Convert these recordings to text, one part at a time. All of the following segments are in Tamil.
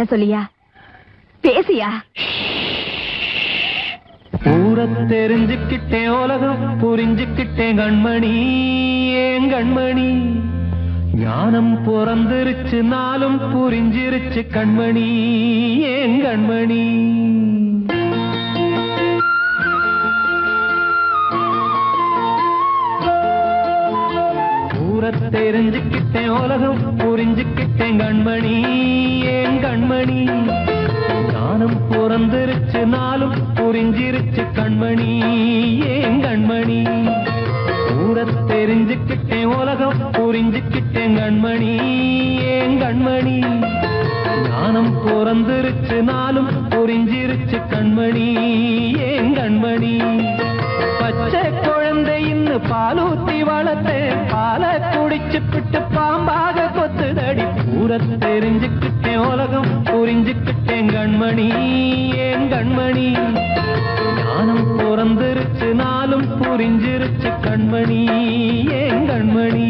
என்கிட்ட சொல்லியா? பேசியா? ஊரை தெரிஞ்சுக்கிட்டேன், உலகம் புரிஞ்சுக்கிட்டேன் கண்மணி, ஏன் கண்மணி. ஞானம் பிறந்திருச்சு, நாளும் புரிஞ்சிருச்சு கண்மணி, ஏன் கண்மணி. ஊரை தெரிஞ்சுக்கிட்டேன், உலகம் புரிஞ்சுக்கிட்டேன் கண்மணி, ஏன் கண்மணி. ஞானம் பிறந்திருச்சு, நாளும் புரிஞ்சிருச்சு கண்மணி, ஏன் கண்மணி. ஊரை தெரிஞ்சுக்கிட்டேன், உலகம் புரிஞ்சுக்கிட்டேன் கண்மணி, ஏன் கண்மணி. ஞானம் பிறந்திருச்சு, நாளும் புரிஞ்சிருச்சு கண்மணி, ஏன் கண்மணி. பச்சை குழந்தை இன்னும் பாலூத்தி வளர்த்தேன், பாலை குடிச்சு பிட்டு பாம்பாக கொத்துதடி. ஊரை தெரிஞ்சுக்கிட்டேன், உலகம் புரிஞ்சுக்கிட்டேன் கண்மணி, ஏன் கண்மணி. ஞானம் பிறந்திருச்சு, நாளும் புரிஞ்சிருச்சு கண்மணி, ஏன் கண்மணி.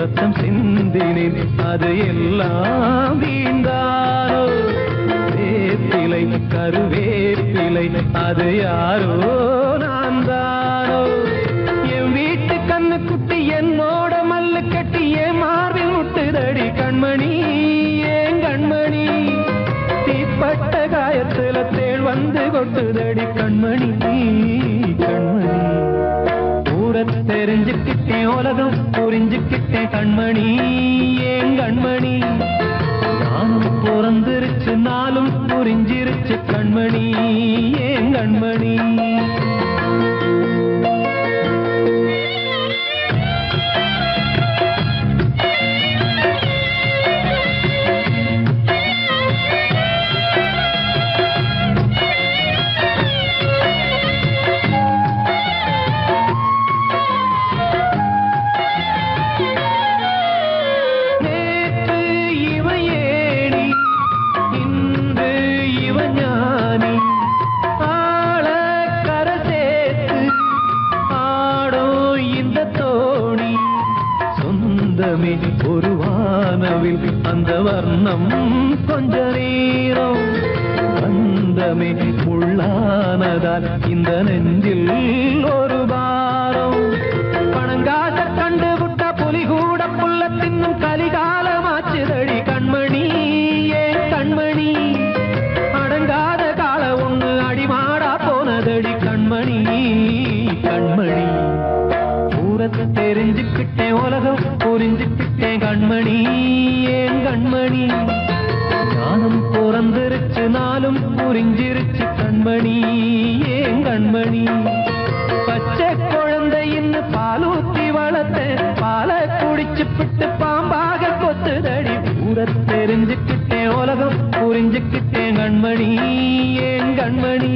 ரத்தம் சிந்தினேன், அது எல்லாம் வீண்டாரோ. வேப்பிலை கருவேப்பிலை, அது யாரோ நான் தானோ. என் வீட்டு கண்ணு குட்டி என்னோட மல்லு கட்டி என் மார்பில் முட்டுதடி கண்மணி, ஏன் கண்மணி. தீப்பட்ட காயத்துல தேள் வந்து கொட்டுதடி கண்மணி, கண்மணி. ஊரை தெரிஞ்சுக்கிட்டேன், உலகம் புரிஞ்சுக்கிட்டேன் கண்மணி, ஏன் கண்மணி. ஞானம் பிறந்திருச்சு, நாளும் புரிஞ்சிருச்சு கண்மணி, ஏன் கண்மணி. ஒரு வானவில் அந்த வர்ணம் கொஞ்ச நேரம் வந்தமே உள்ளானதால் இந்த நெஞ்சில் ஒரு பாரம். பணங்காச கண்டு விட்ட புலி கூட புல்ல தின்னும் கலிகாலமாச்சுதடி கண்மணி, ஏன் கண்மணி. அடங்காத கால ஒண்ணு அடிமாடா போனதடி கண்மணி, கண்மணி. ஊரத்தை தெரிஞ்சுக்கிட்டேன், உலகம் புரிஞ்சுக்கிட்டேன் கண்மணி, ஏன் கண்மணி. ஞானம் பிறந்திருச்சு, நாளும் புரிஞ்சிருச்சு கண்மணி, ஏன் கண்மணி. பச்சை குழந்தை இன்னும் பாலூத்தி வளர்த்தேன், பாலை குடிச்சு பிட்டு பாம்பாக கொத்துதடி. ஊரை தெரிஞ்சுக்கிட்டேன், உலகம் புரிஞ்சுக்கிட்டேன் கண்மணி, ஏன் கண்மணி.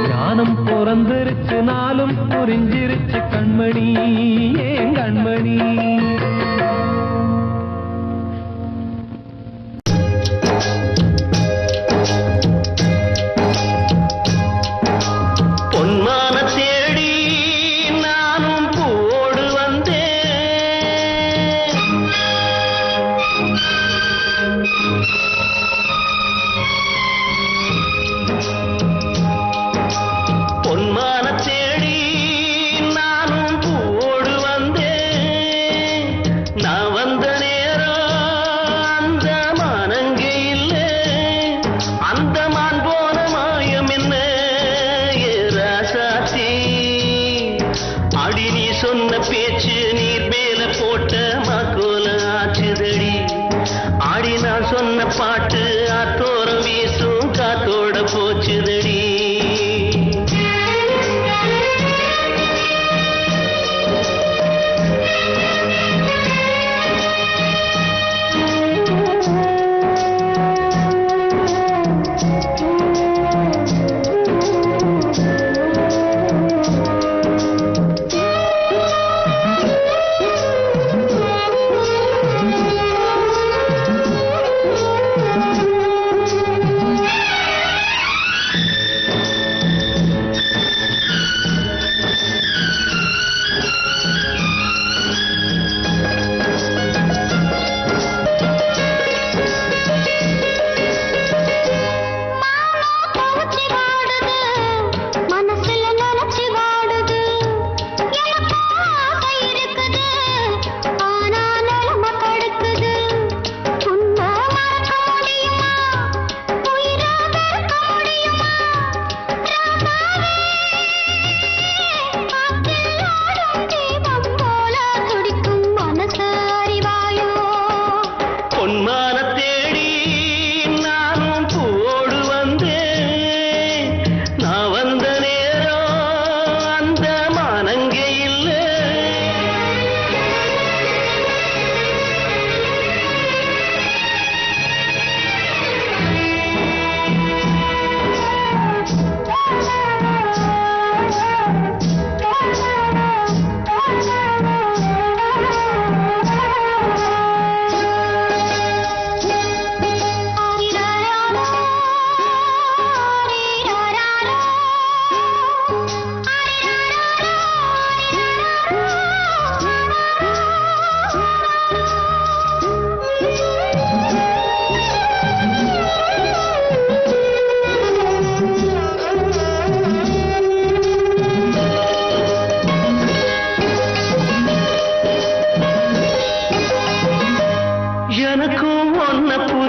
ஞானம் பிறந்திருச்சு, நாளும் புரிஞ்சிருச்சு கண்மணி, ஏன் கண்மணி.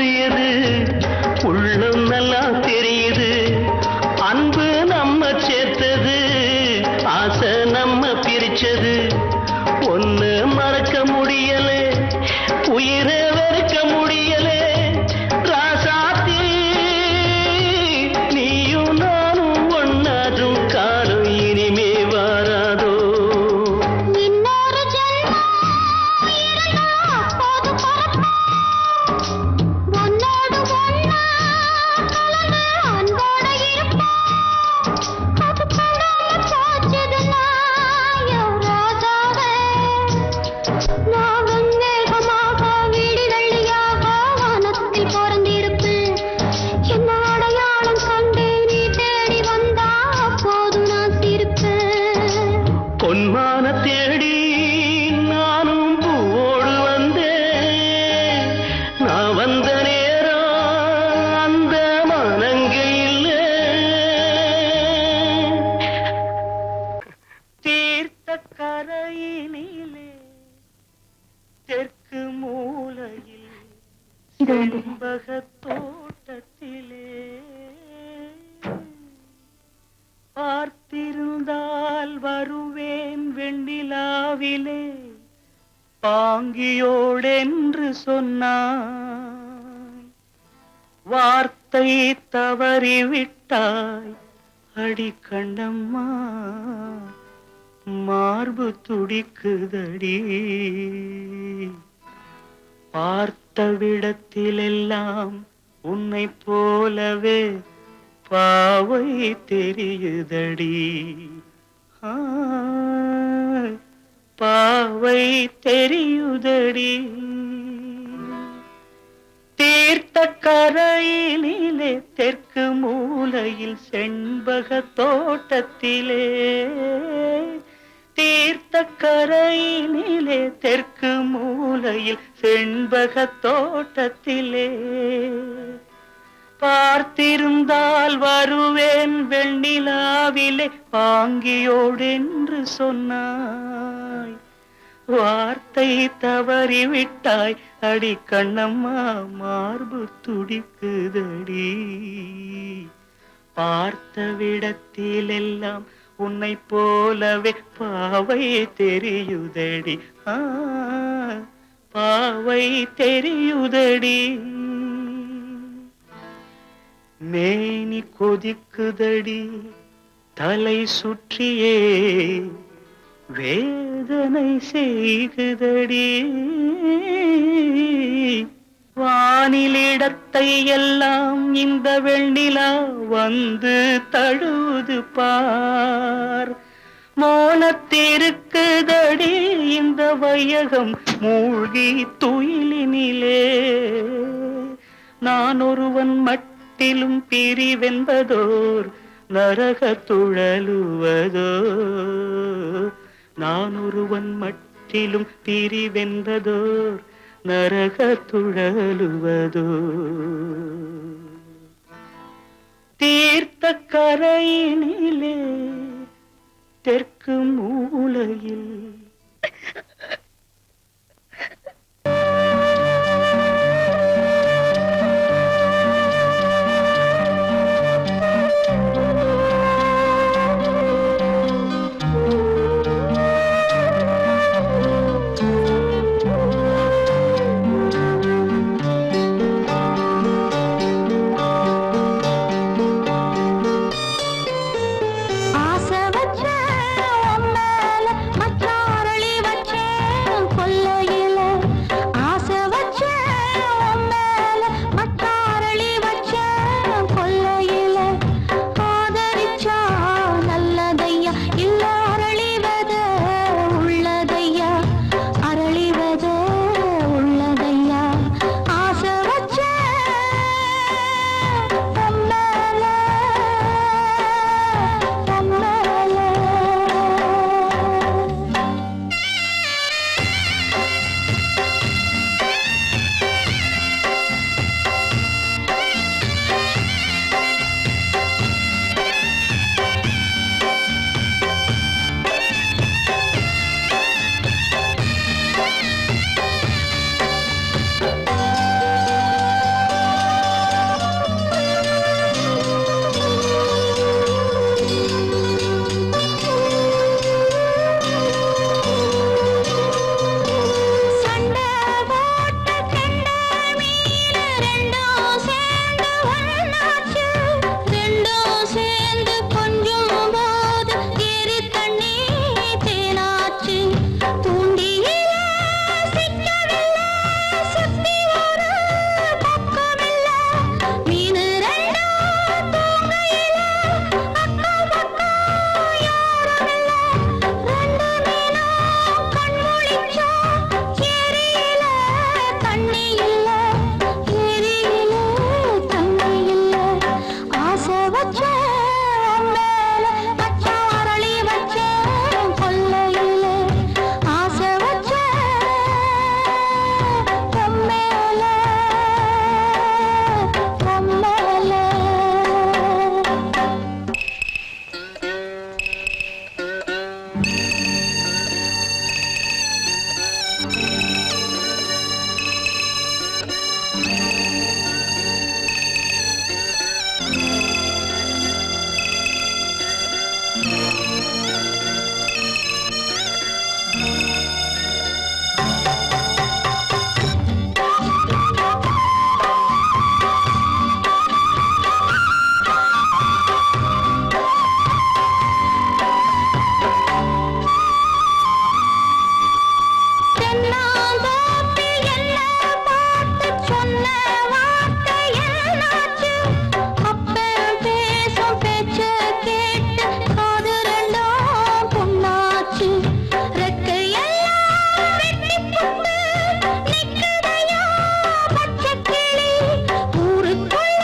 புரியுது, உள்ளம் நல்லா தெரியுது. அன்பு நம்ம சேர்த்தது, ஆசை நம்ம பிரிச்சது. ஒன்னு மறக்க முடியலே, உயிரை வெறுக்க முடியலே. ராசாத்தி நீயும் நானும் ஒன்னாதும் காலம் இனிமே வாராதோ. இன்னொரு ஜென்மம் இருந்தா அப்போது பிறப்போம். உன்னோடு ஒன்னா கலந்து அன்போட இருப்போம். அது படாம போச்சதுன்னா என் ராஜாவே. நான் வெண்மேகமாக வீடு வெள்ளியாக வானத்தில் பிறந்திருப்பேன். என்ன அடையாளம் கண்டு நீ தேடி வந்தா அப்போது நான் சிரிப்பேன். பொன்மான தேடி நானும் பூவோடு வந்தேன். நான் வந்த நேரம் அந்த மனங்க இல்லை. தீர்த்த கரையினிலே தெற்கு மூலையில் இது வந்து. செண்பக தோட்டத்திலே பார்த்திருந்தால் வருவேன் வெண்ணிலாவிலே. பாங்கியோடென்று சொன்னாய், வார்த்தை தவறிவிட்டாய். அடி கண்ணம்மா மார்பு துடிக்குதடி. பார்த்த விடத்திலெல்லாம் உன்னை போலவே பாவை தெரியுதடி. ஆ, பாவை தெரியுதடி. தீர்த்த கரையினிலே தெற்கு மூலையில் செண்பக தோட்டத்திலே. தீர்த்த கரையினிலே தெற்கு மூலையில் செண்பக தோட்டத்திலே பார்த்திருந்தால் வருவேன் வெண்ணிலாவிலே. பாங்கியோடென்று சொன்னாய், வார்த்தை தவறிவிட்டாய். அடி கண்ணம்மா மார்பு துடிக்குதடி. பார்த்த விடத்திலெல்லாம் உன்னை போலவே பாவை தெரியுதடி. ஆ, பாவை தெரியுதடி. மேனி கொதிக்குதடி, தலை சுற்றியே வேதனை செய்குதடி. வானிலிடத்தை எல்லாம் இந்த வெண்ணிலா வந்து தழுவுது பார். மோனத்திருக்குதடி இந்த வையகம் மூழ்கி துயிலினிலே. நான் ஒருவன் மட்டிலும் பிரிவென்பதோர் நரக துழலுவதோ. நான் ஒருவன் மட்டிலும் பிரிவென்பதோர் நரக துழலுவதோ. தீர்த்த கரையினிலே தெற்கு மூலையில் ஆசை வச்ச உன் மேல மச்சான் சொன்ன வார்த்தை என்னாச்சு அப்ப பேசும் பேச்ச கேட்டு காது ரெண்டும் புண்ணாச்சு ரெக்கையெல்லாம் வெட்டி புட்டு நிக்குதையா பச்சை கிளி ஊருக்குள்ள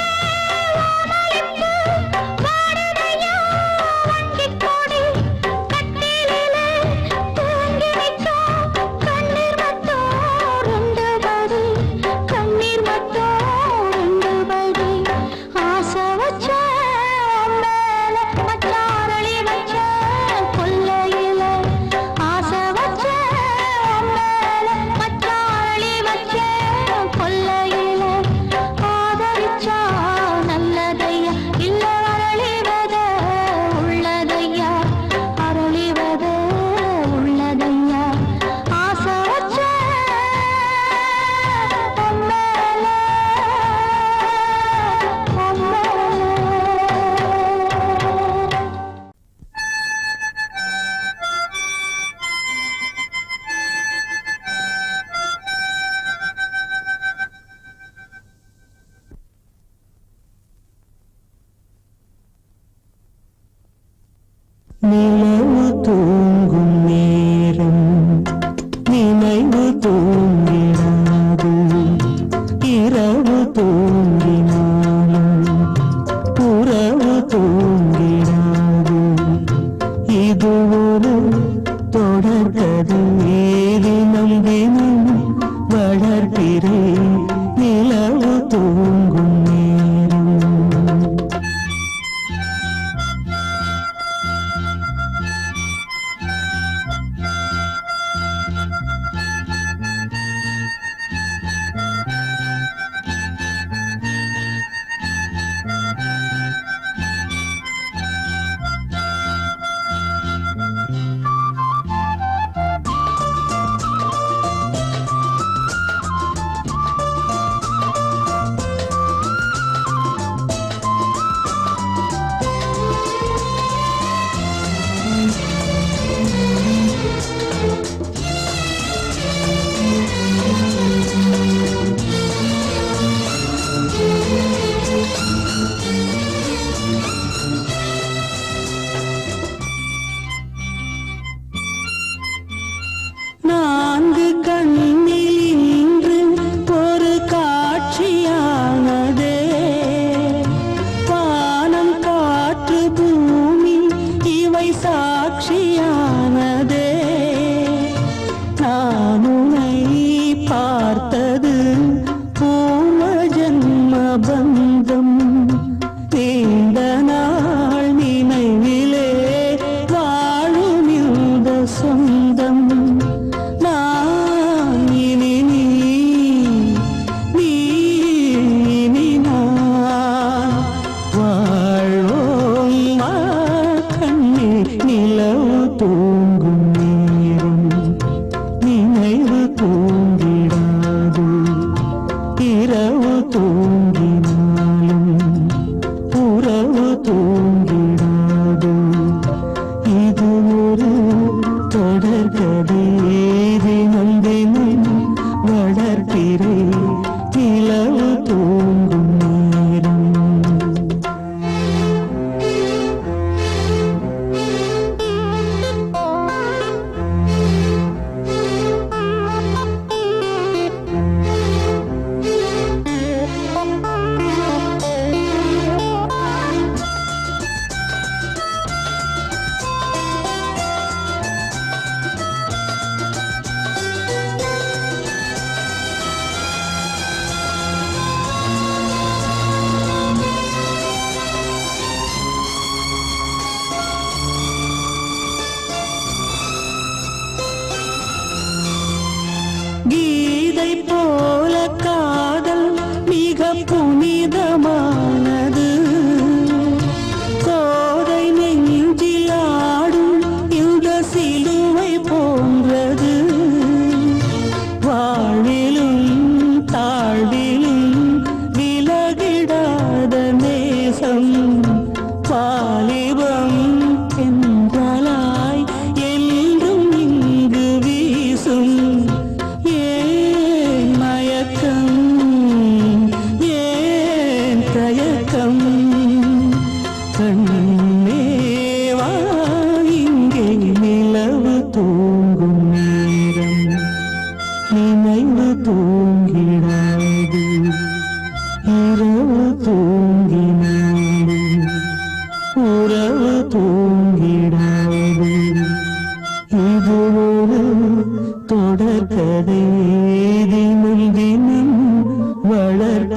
ஓமளிப்பு வாடுதையா வண்டிக் கொடி கட்டிலிலே தூங்கி நிற்கும் கண்ணீர் மட்டும் ரெண்டு படி கண்ணீர் மட்டும்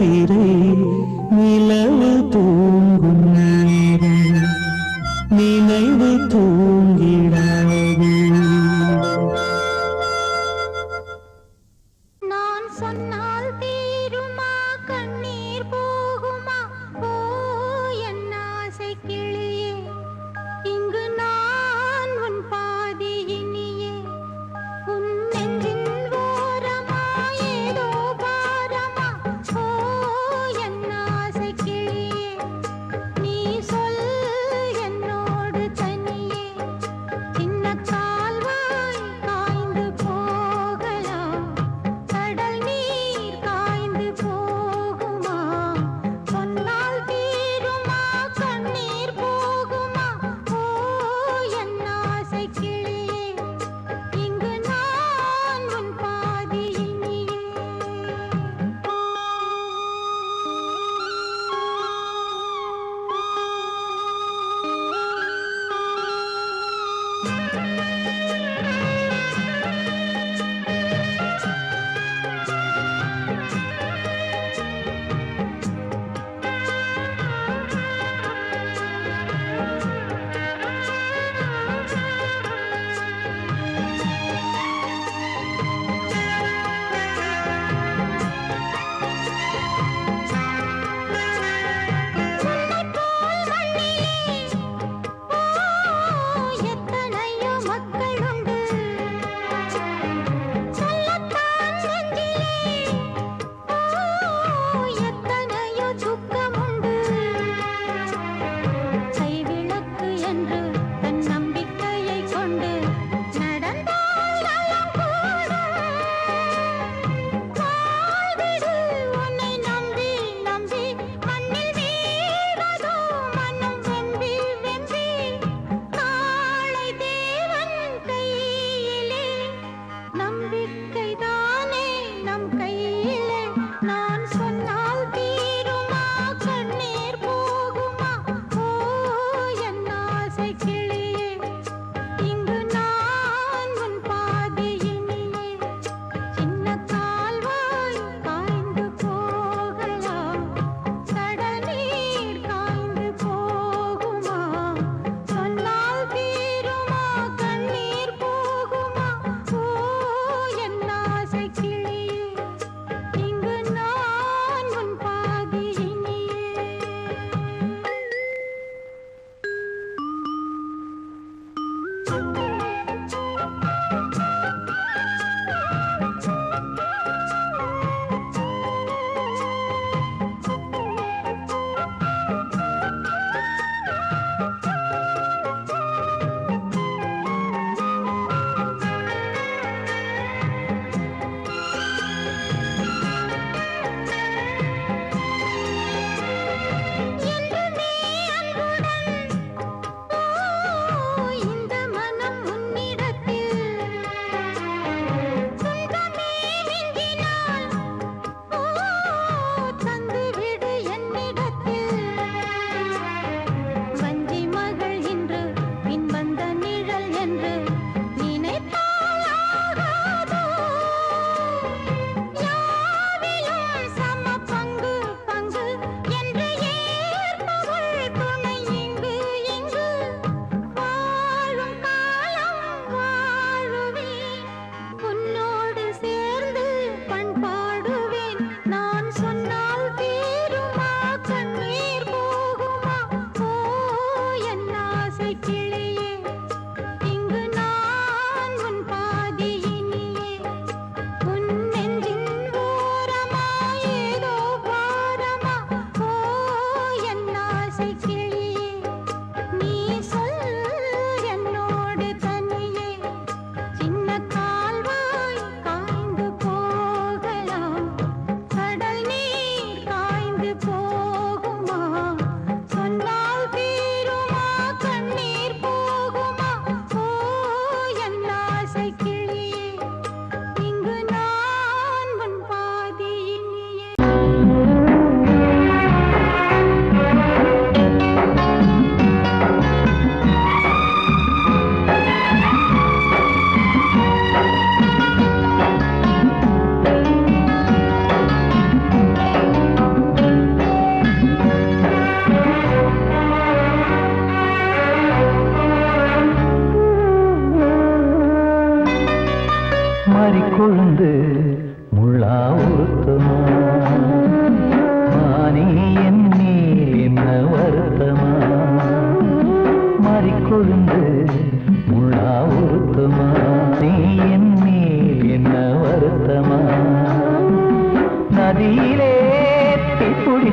திரை நிலவு தூங்கும் நேரம் நினைவு தூங்கிடாது. நான் சொன்னால் தீருமா கண்ணீர் போகுமா ஓ என் ஆசை கிளியே இங்கு நான் உன் பாதி இனியே உன் நெஞ்சின் ஓரமா ஏதோ பாரமா ஓ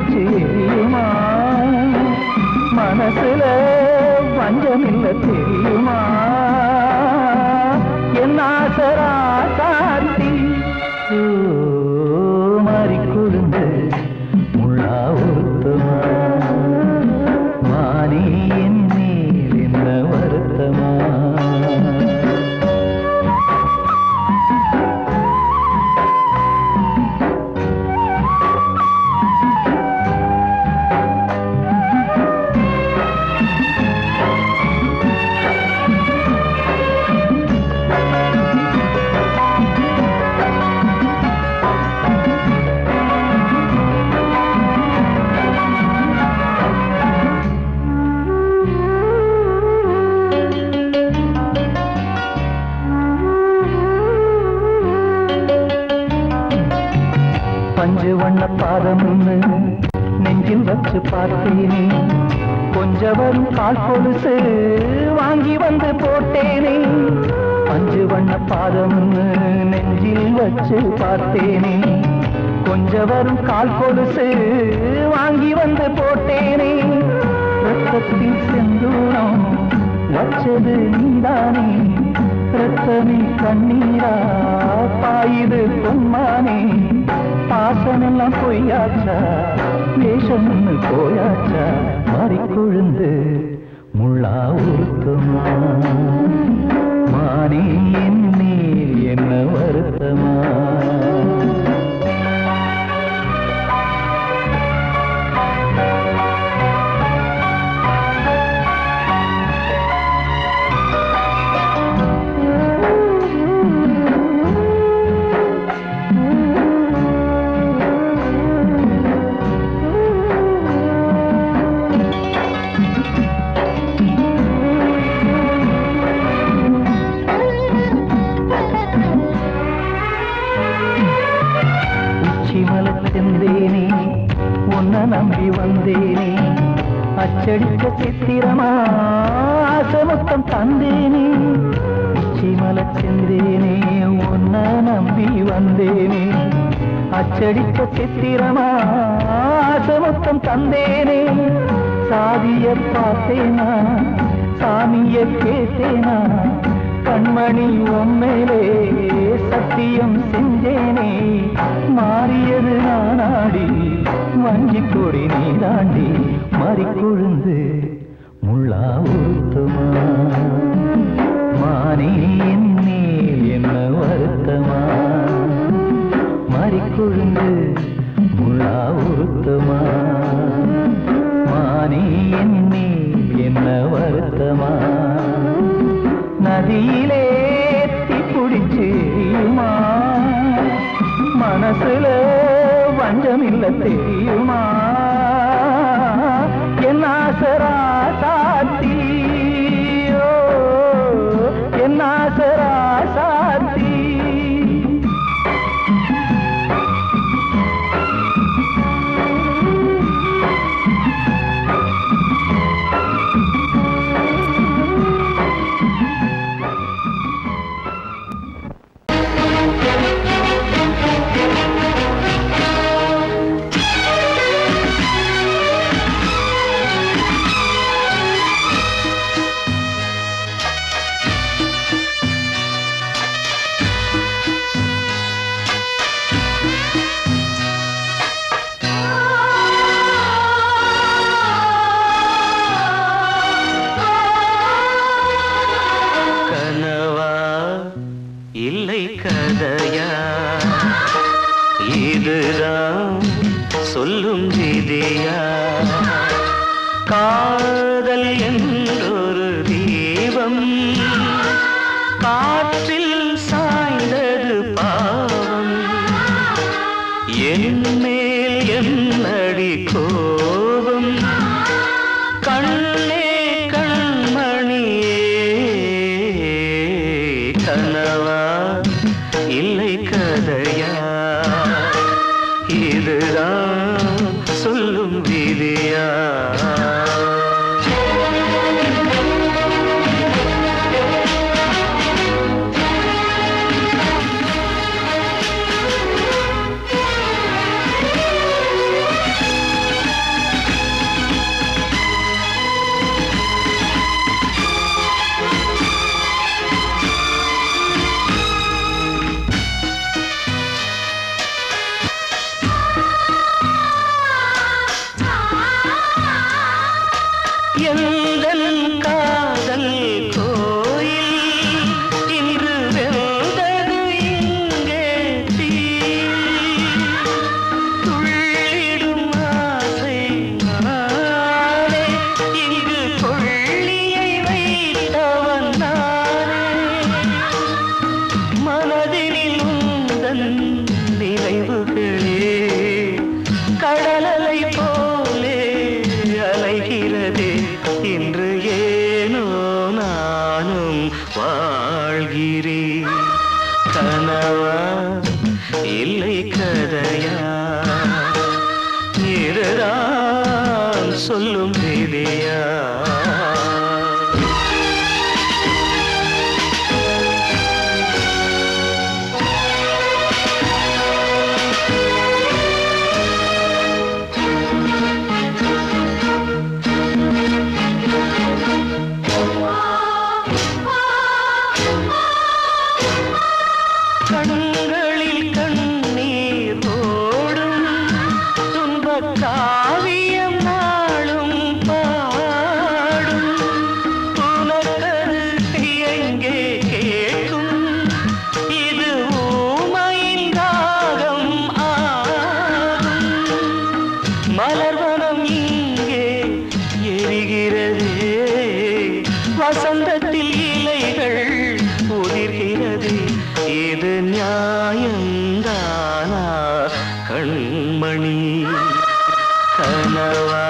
பிடிச்சு எரியுமா மனசுல வஞ்சமில்ல தெரியுமா என் ஆசரா காட்டி மாறி கொழுந்து முள்ளா ஒருத்தமா மாறி என் மேல் என்ன வருத்தமா பஞ்சு வண்ண பாதம்னு நெஞ்சில் வச்சு பார்த்தேனே கொஞ்சம் வரும் கால் கொலுசு வாங்கி வந்து போட்டேனே பஞ்சு வண்ண பாதம்னு நெஞ்சில் வச்சு பார்த்தேனே கொஞ்சம் வரும் கால் கொலுசு வாங்கி வந்து போட்டேனே ரத்தத்தில் செந்தூரம் வச்சது நீதானே ரத்தமே கண்ணீரா பாயுது பொன்மானே பாசமெல்லாம் பொய்யாச்சா வேஷம்னு போயாச்சா மாறி கொழுந்து முள்ளா உருத்தமா மானே என் மேல் என்ன வருத்தமா செந்தேனே உன்னை நம்பி வந்தேனே அச்சடிக்க சித்திரமா ஆசமொத்தம் தந்தேனே உச்சிமல செந்தேனே உன்னை நம்பி வந்தேனே அச்சடிக்க சித்திரமா ஆசமொத்தம் தந்தேனே சாதிய பார்த்தேனா சாமிய கேட்டேனா கண்மணி உம்மேலே சத்தியம் செஞ்சேனே மாறியது நானாடி வஞ்சி கொடி நீதாண்டி மாறி கொழுந்து முள்ளா உருத்தமா மானே என் மேல் என்ன வருத்தமா மாறி கொழுந்து முள்ளா உருத்தமா மானே என் மேல் என்ன வருத்தமா நதியிலே பிடிச்சு எரியுமா மனசுல வஞ்சமில்ல தெரியுமா என் ஆசரா சாத்தி என் ஆசரா சாத்தி சொல்லும் விதியா காதல் என்றொரு தீபம் காற்றில் சாய்ந்தது பாவம் என் மேல் என்னடி கோபம் கண்ணே கண்மணியே கனவா இல்லை கதையா இதுதான் சொல்லும் விதியா சொல்லும் விதியா கண்களில் கண்ணீர் ஓடும் துன்பக் காவியம் நாளும் பாடும் புலக்கரு எங்கே கேட்கும் இது ஊமையின் ராகம் ஆகும் மலர்வனம் இங்கே எரிகிறதே வசந்தத்தில் இலைகள் உதிர்கிறது இது நியாயந்தானா கண்மணி கனவா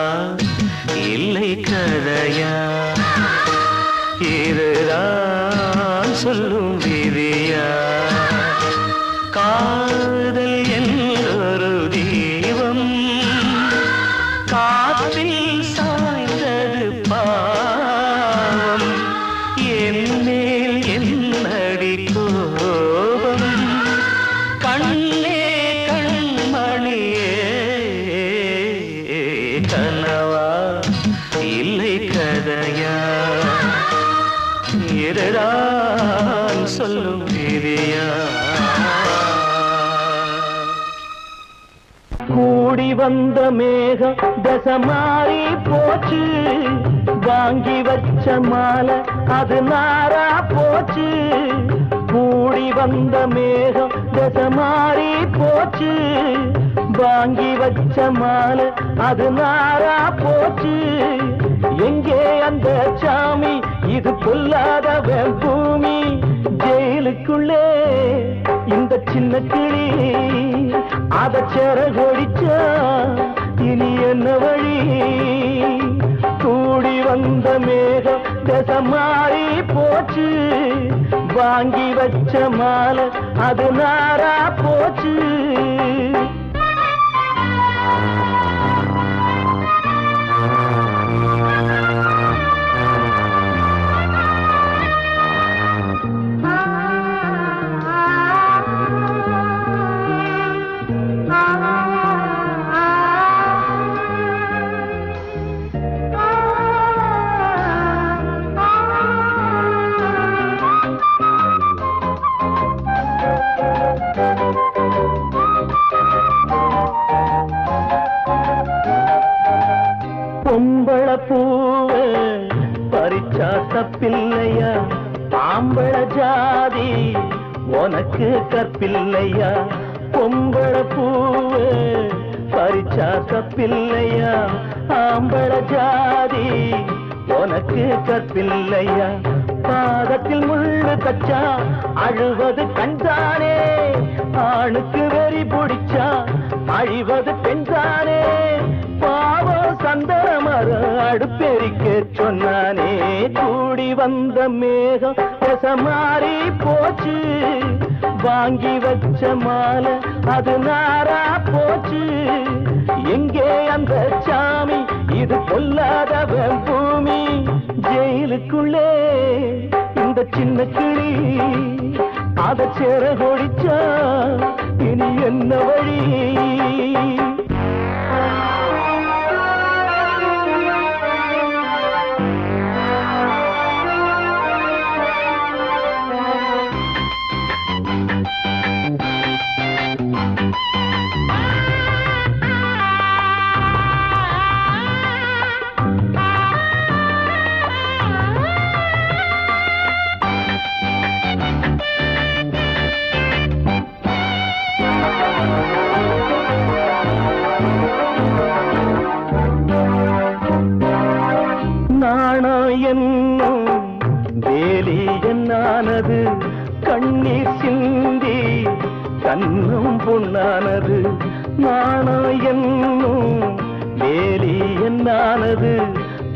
இல்லை கதையா இதுதான் சொல்லும் விதியா காதல் என்றொரு தீபம் காற்றில் சாய்ந்தது பாவம் என் மேல் என்னடி கோபம் கண்ணே கண்மணியே கனவா இல்லை கதையா இதுதான் சொல்லும் விதியா கூடி வந்த மேகம் தசமாறி போச்சு வாங்கி வச்ச மாலை அது நாரா போச்சு கூடி வந்த மேகம் தசமாறி போச்சு வாங்கி வச்ச மாலை அது நாரா போச்சு எங்கே அந்த சாமி இது பொல்லாதவன் பூமி ஜெயிலுக்குள்ளே இந்த சின்ன கிளி அத செரகொடிச்சா இனி என்ன வழி கூடி வந்த மேகம் தசமாறி போச்சு வாங்கி வச்ச மாலை அது நாரா போச்சு பொம்பள பூவ பறிச்சா தப்பில்லையா ஆம்பள ஜாதி உனக்கு கற்பில்லையா பொம்பள பூவ பறிச்சா தப்பில்லையா ஆம்பள ஜாதி உனக்கு கற்பில்லையா பாதத்தில் முள்ளு தச்சா அழுவது கண்தானே ஆணுக்கு வெறி பிடிச்சா அழிவது பெண்தானே பாவம் சந்தன மரம் அடுப்பெரிக்க சொன்னானே கூடி வந்த மேகம் தசமாறி போச்சு வாங்கி வச்ச மாலை அது நாரா போச்சு எங்கே அந்த சாமி இது பொல்லாதவன் பூமி ஜெயிலுக்குள்ளே இந்த சின்ன கிளி அத செரகொடிச்சா இனி என்ன வழி என்னும் வேலி என்னானது கண்ணீர் சிந்தி கண்ணும் பொன்னானது நாணம் என்னும் வேலி என்னானது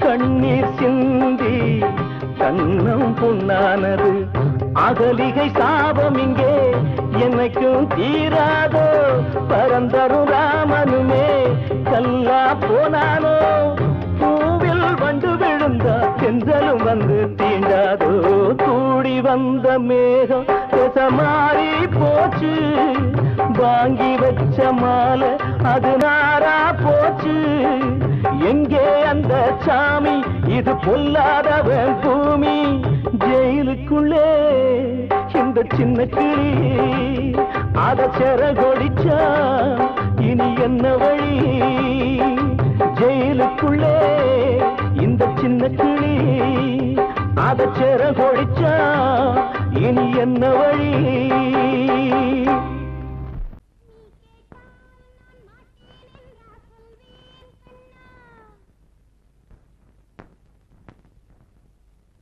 கண்ணீர் சிந்தி கண்ணும் பொன்னானது அகலிகை சாபம் இங்கே என்னைக்கும் தீராதோ பரந்தரும் ராமனுமே கல்லா போனானோ மாறி போச்சு, வாங்கி வச்ச மாலை அது நாரா போச்சு. எங்கே அந்த சாமி, இது பொல்லாதவன் பூமி. ஜெயிலுக்குள்ளே இந்த சின்ன கிளி அத செரகொடிச்சா இனி என்ன வழி? ஜெயிலுக்குள்ளே இந்த சின்ன கிளி அத செரகொடிச்சா இனி என்ன வழி?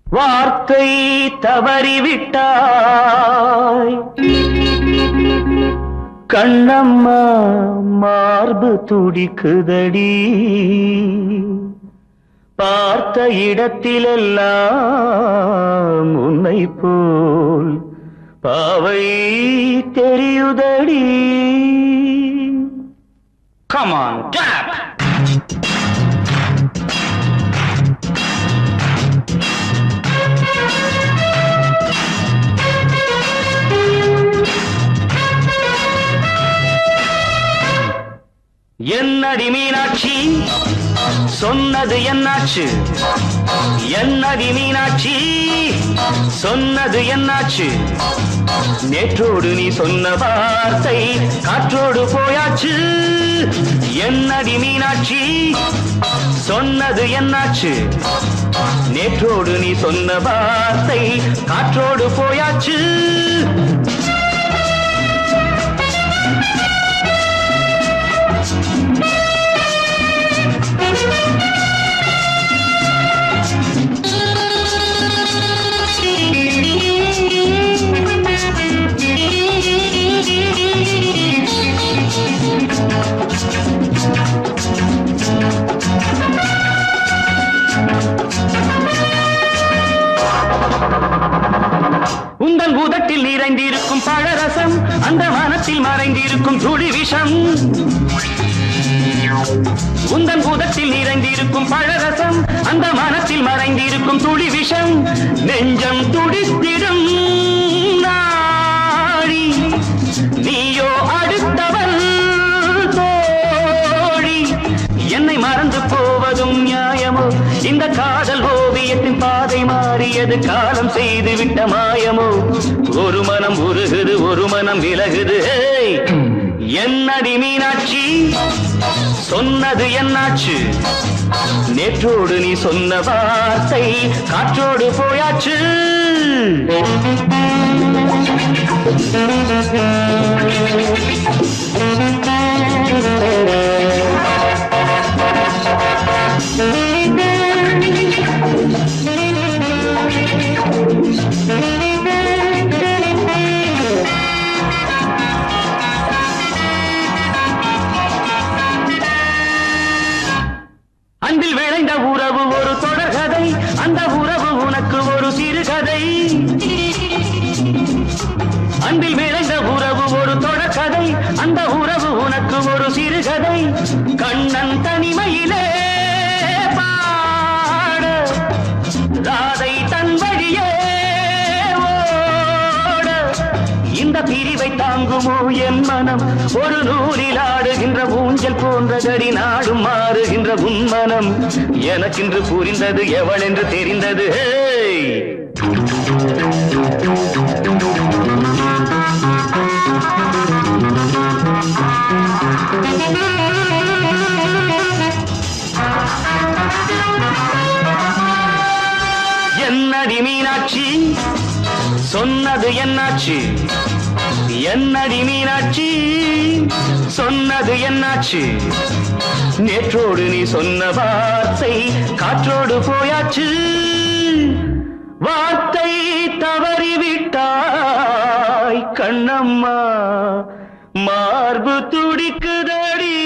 வார்த்தை தவறிவிட்டாய் கண்ணம்மா, மார்பு துடிக்குதடி. பார்த்த இடத்திலெல்லாம் உன்னை போல் பாவை தெரியுதடி. Come on, tap! என்னடி மீனாட்சி, சொன்னது என்னாச்சு? என்னடி மீனாட்சி, சொன்னது என்னாச்சு? நேற்றோடு நீ சொன்ன வார்த்தை காற்றோடு போயாச்சு. என்னடி மீனாட்சி, சொன்னது என்னாச்சு? நேற்றோடு நீ சொன்ன வார்த்தை காற்றோடு போயாச்சு. உந்தன் பூதத்தில் நிறைந்திருக்கும் பழரசம், அந்த மனத்தில் மறைந்திருக்கும் துளி விஷம். உந்தன் பூதத்தில் நிறைந்திருக்கும் பழரசம், அந்த மனத்தில் மறைந்திருக்கும் துளி விஷம். நெஞ்சம் துடித்திடும் நாடி, நீயோ அடுத்தவள் தோழி. என்னை மறந்து போவதும் நியாயமோ? இந்த காதல் ஓவியத்தின் பாதை மாறியது, காலம் செய்து விட்ட மாயமோ? ஒரு மனம் உருகுது, ஒரு மனம் விலகுது. என்னடி மீனாட்சி, சொன்னது என்னாச்சு? நேற்றோடு நீ சொன்ன வார்த்தை காற்றோடு போயாச்சு. அன்பில் விளைந்த உறவு ஒரு தொடர்கதை, அந்த உறவு உனக்கு ஒரு சிறுகதை. அன்பில் விளைந்த உறவு ஒரு தொடர்கதை, அந்த உறவு உனக்கு ஒரு சிறுகதை. கண்ணன் தனிமையிலே பாட, ராதை தன் வழியே ஓட. இந்த பிரிவை தாங்குமோ என் மனம்? ஒரு நூலில் ஆடுகின்ற ஊஞ்சல் போன்றதடி நாடும் மாறுகின்ற உன்மனம். எனக்கென்று புரிந்தது எவள் என்று தெரிந்தது. என்னடி மீனாட்சி, சொன்னது என்னாச்சு? என்னடி மீனாட்சி, சொன்னது என்னாச்சு? நேற்றோடு நீ சொன்ன வார்த்தை காற்றோடு போயாச்சு. வார்த்தை தவறிவிட்டாய் கண்ணம்மா, மார்பு துடிக்குதடி.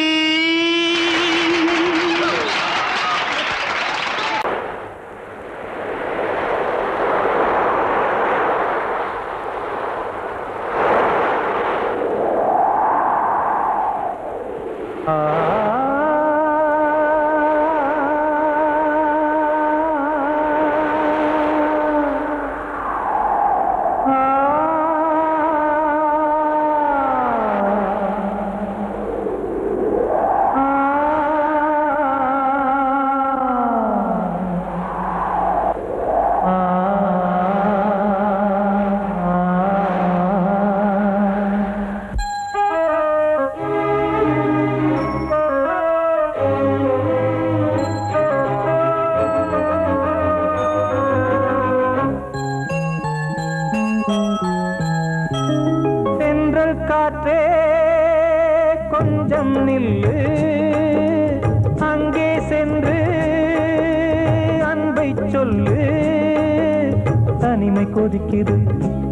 தனிமை கொதிக்குது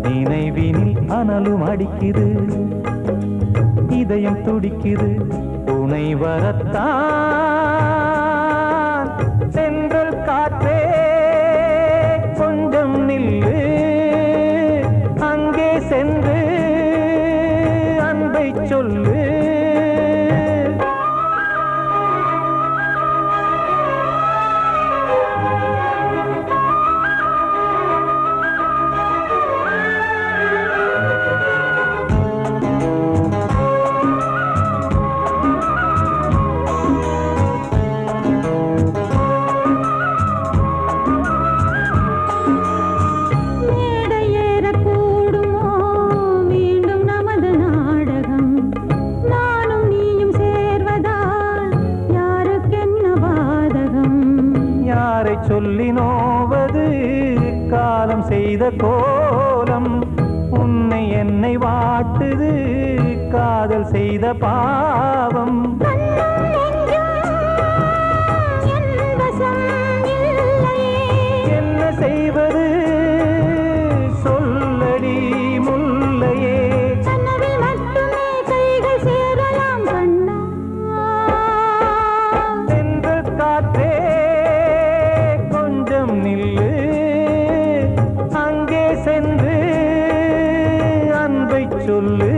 நினைவினில் அனலும் அடிக்குது இதயம் துடிக்குது துணை வரத்தான் சென்றல் காற்றே கொஞ்சம் நில்லு அங்கே சென்று அன்பை சொல்லு சொல்லி நோவது காலம் செய்த கோலம் உன்னை என்னை வாட்டுது காதல் செய்த பாவம் என்ன செய்வது சொல்லடி முல்லையே சென்றல் காற்றே நில்லு அங்கே சென்று அன்பை சொல்லு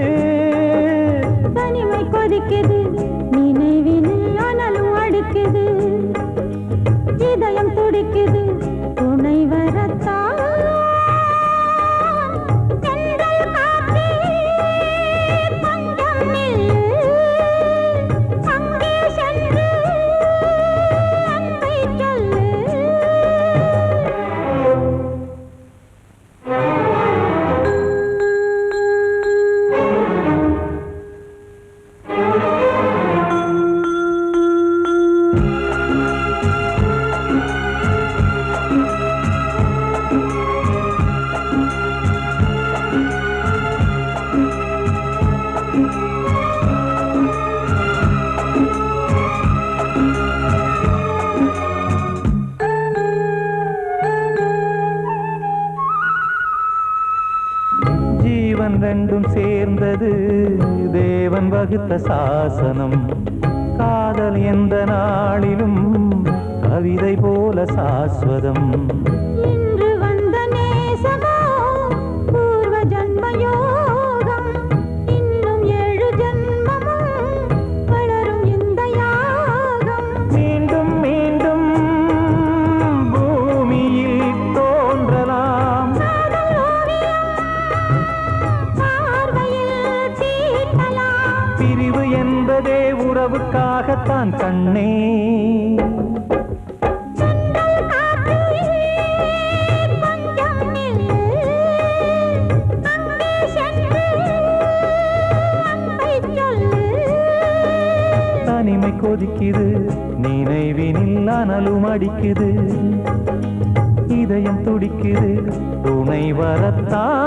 தனிமை கொதிக்குது நினைவினில் அனலும் அடிக்குது இதயம் துடிக்குது துணை வரத்தான் சென்றல் காற்றே கொஞ்சம் நில்லு அங்கே சென்று அன்பை சொல்லு ஜீவன் ரெண்டும் சேர்ந்தது தேவன் வகுத்த சாசனம் காதல் எந்த நாளிலும் கவிதை போல சாஸ்வதம் இன்று வந்த நேசமோ பூர்வ ஜன்மயோகம் இன்னும் 7 ஜன்மமும் வளரும் இந்த யாகம் மீண்டும் மீண்டும் பூமியில் தோன்றலாம் பிரிவு என்பதே உறவுக்காகத்தான் கண்ணே தனிமை கொதிக்குது நினைவினில் அனலும் அடிக்குது இதயம் துடிக்குது துணை வரத்தான்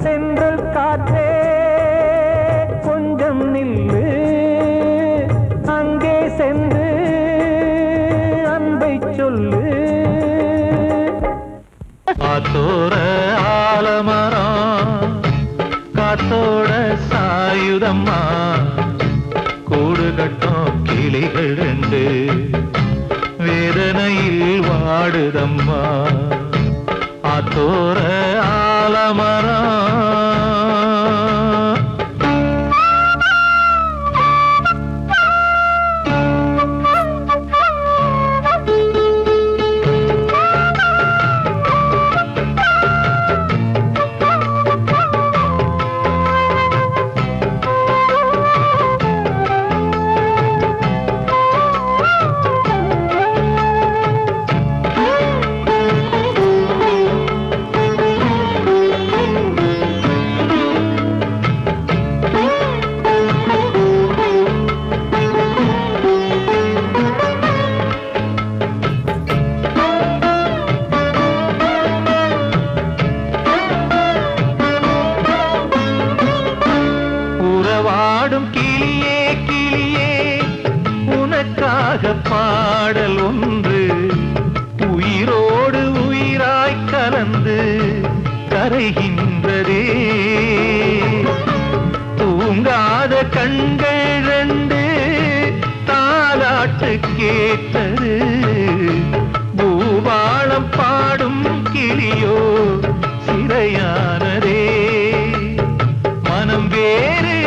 சென்றல் காற்றே கொஞ்சம் நில்லு அங்கே சென்று அன்பை சொல்லு காத்தோர ஆலமரம் காத்தோட சாயுதம்மா கூடு கட்டும் கிளிகள் 2 வேதனையில் வாடுதம்மா ஆத்தோர ஆலமரம் பாடல் ஒன்று உயிரோடு உயிரா கரைகின்றதே தூங்காத கண்கள் ரெண்டு தாலாட்டு கேட்டது பூபாளம் பாடும் கிளியோ சிறையானதே மனம் வேறு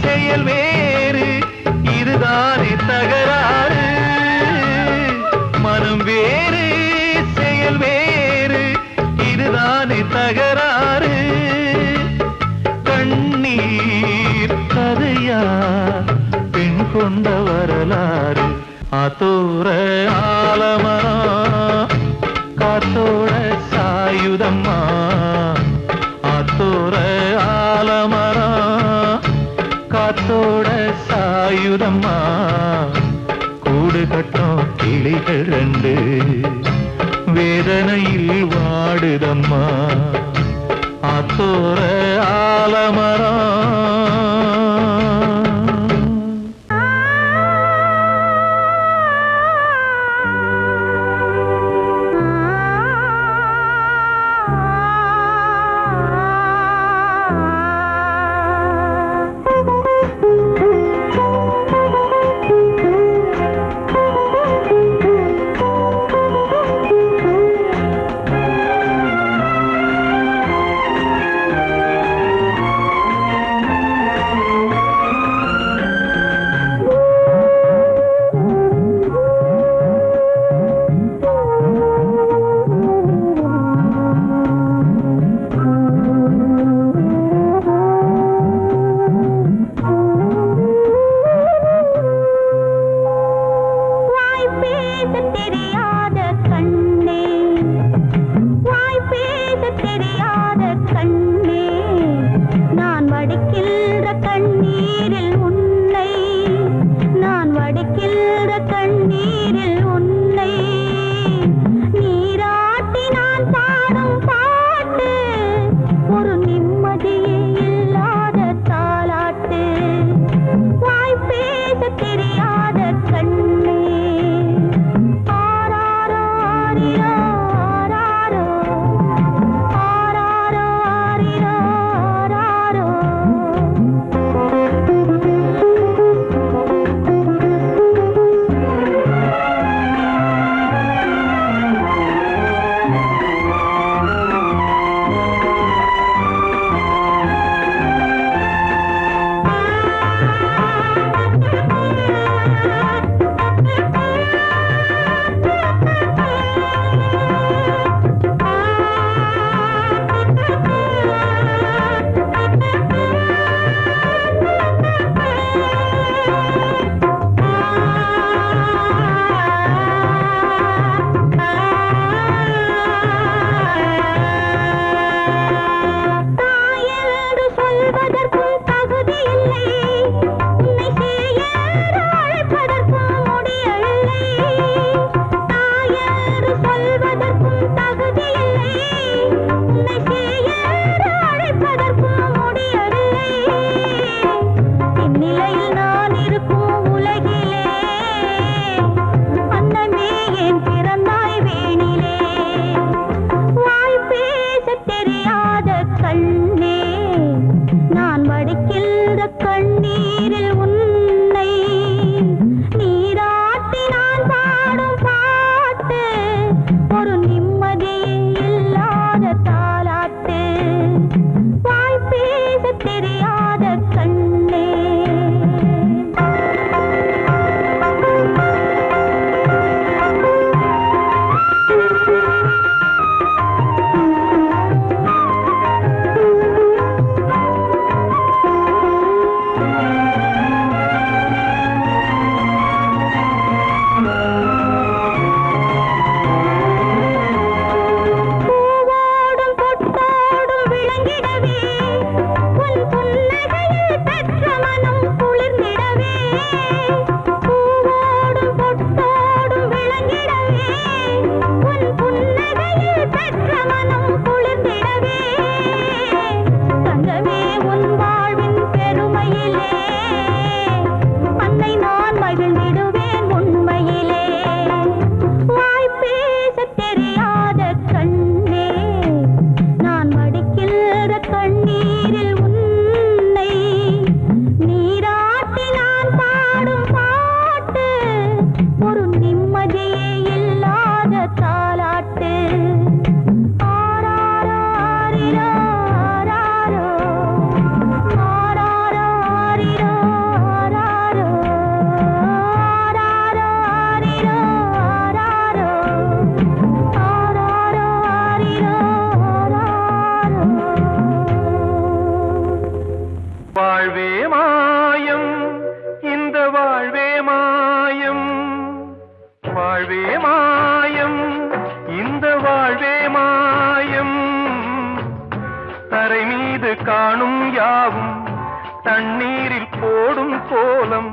செயல் வேறு இதுதானே தகராறு மனம் வேறு செயல் வேறு இதுதானே தகராறு கண்ணீர் கதையா பெண் கொண்ட வரலாறு ஆத்தோர ஆலமரம் காத்தோட சாயுதம்மா ஆத்தோர ஆலமரம் காத்தோட சாயுதம்மா கூடு கட்டும் கிளிகள் ரெண்டு வேதனையில் வாடுதம்மா ஆத்தோர ஆலமரம் மாயம் வாழ்வே மாயம் இந்த வாழ்வே மாயம் தரை மீது காணும் யாவும் தண்ணீரில் போடும் கோலம்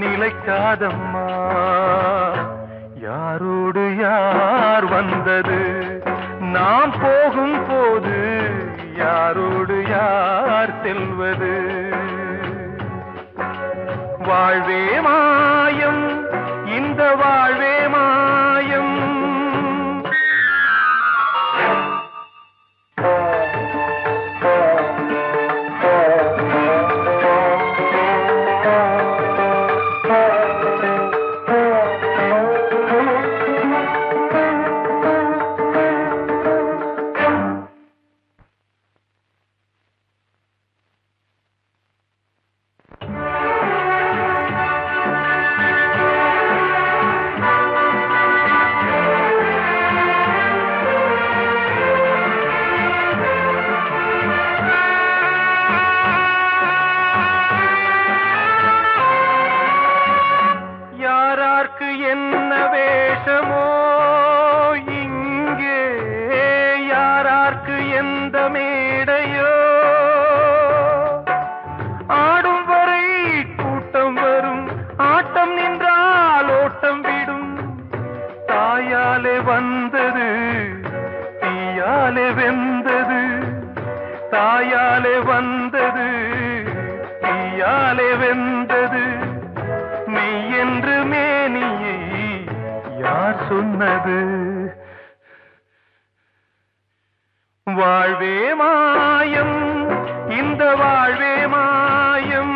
நிலைக்காதம்மா யாரோடு யார் வந்தது நாம் போகும் போது யாரோடு யார் செல்வது வாழ்வே மாயம் இந்த வாழ்வே மாயம் என்ன வேஷமோ இங்கே யாரார்க்கு எந்த மேடையோ ஆடும் வரை கூட்டம் வரும் ஆட்டம் நின்றால் ஓட்டம் விடும் தாயாலே வந்தது தீயாலே வெந்தது தாயாலே வந்தது தீயாலே வெந்தது மெய் என்று மேனியை யார் சொன்னது வாழ்வே மாயம் இந்த வாழ்வே மாயம்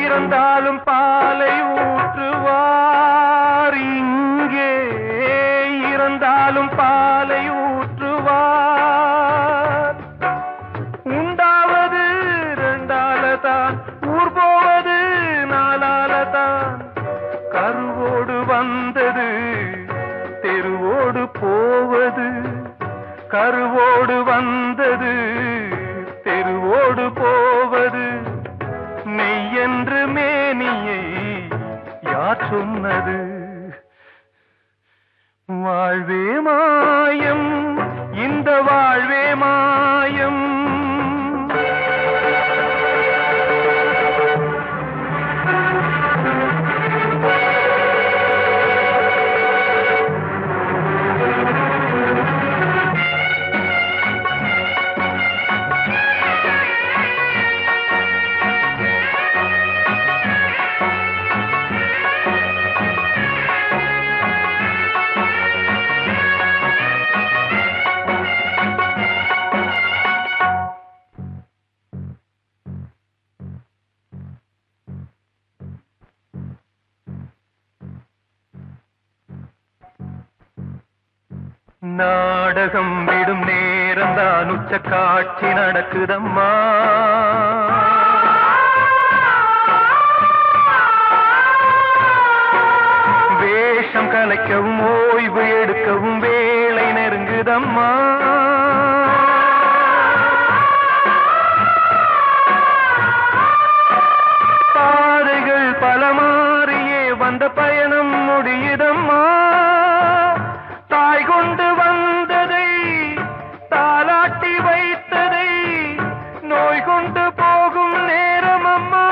இறந்தாலும் பாலை ஊற்றுவார் இங்கே இறந்தாலும் பாலை ஊற்றுவார் உண்டாவது ரெண்டாலதான் ஊர் போவது நாலாலதான் கருவோடு வந்தது தெருவோடு போவது கருவோடு வந்தது தெருவோடு போவது மெய் என்று மேனியை யார் சொன்னது வாழ்வே மாயம் இந்த வாழ்வே மாயம் நாடகம் விடும் நேரம் தான் உச்ச காட்சி நடக்குதம்மா வேஷம் கலைக்கவும் ஓய்வு எடுக்கவும் வேளை நெருங்குதம்மா பாதைகள் பல மாறியே வந்த பயணம் முடியுதம்மா தாய் கொண்டு வந்ததை தாலாட்டி வைத்ததை நோய் கொண்டு போகும் நேரம் அம்மா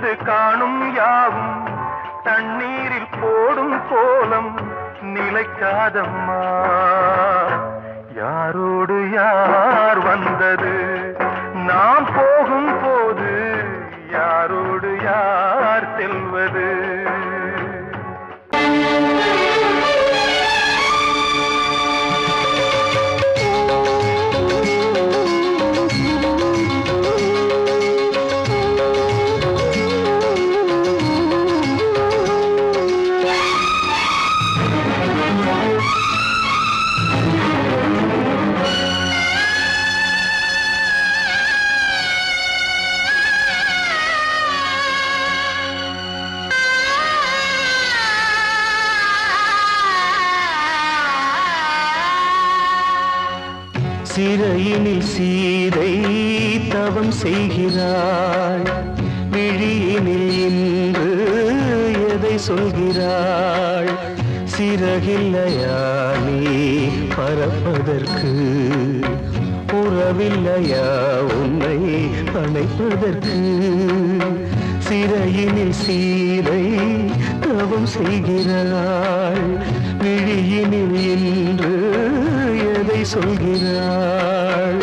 இருந்து காணும் யாவும் தண்ணீரில் போடும் கோலம் நிலைக்காதம்மா. யாரோடு யார் வந்தது நாம் போகும் போது, யாரோடு யார் செல்வது? சிறையினில் சீதை தவம் செய்கிறாள், விழியினில் இன்று எதை சொல்கிறாள்? சிறகில்லையா நீ பறப்பதற்கு, உறவில்லையா உன்னை அணைப்பதற்கு? சிறையினில் சீதை தவம் செய்கிறாள், விழியினில் இன்று எதை சொல்கிறாள்?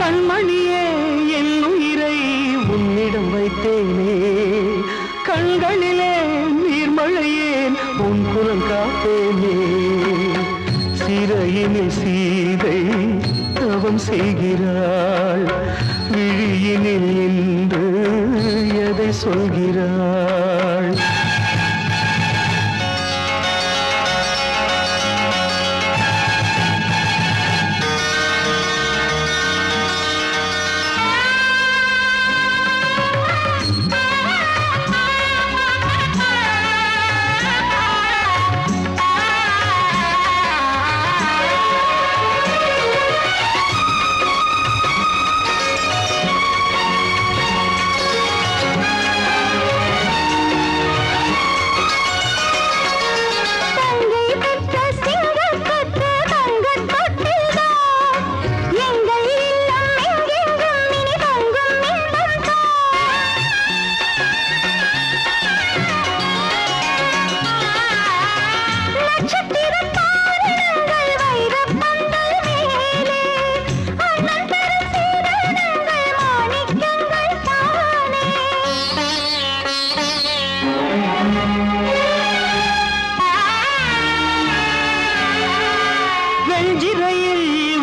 கண்மணியே என் உயிரை உன்னிடம் வைத்தேனே, கண்களிலே நீர்மழையேன் உன் குரல் காப்பேனே. சிறையினில் சீதை தவம் செய்கிறாள், விழியினில் இன்று எதை சொல்கிறாள்?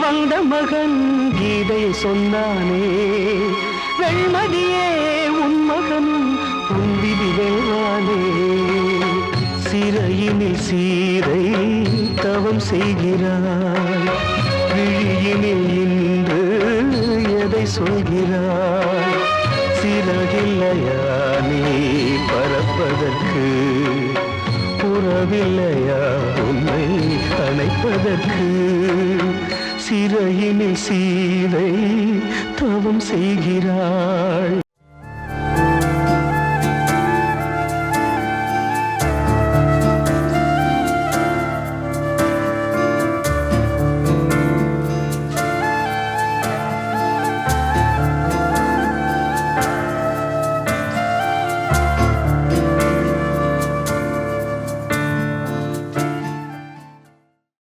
வந்த மகன் கீதை சொன்னானே, வெண்மதியே உன் மகனும் உன் விதி வெல்வானே. சிறையினில் சீதை தவம் செய்கிறாள், விழியினில் இன்று எதை சொல்கிறாள்? சிறகில்லையா நீ பறப்பதற்கு, உறவில்லையா உன்னை அணைப்பதற்கு? சிறையினில் சீதை தவம் செய்கிறாள்.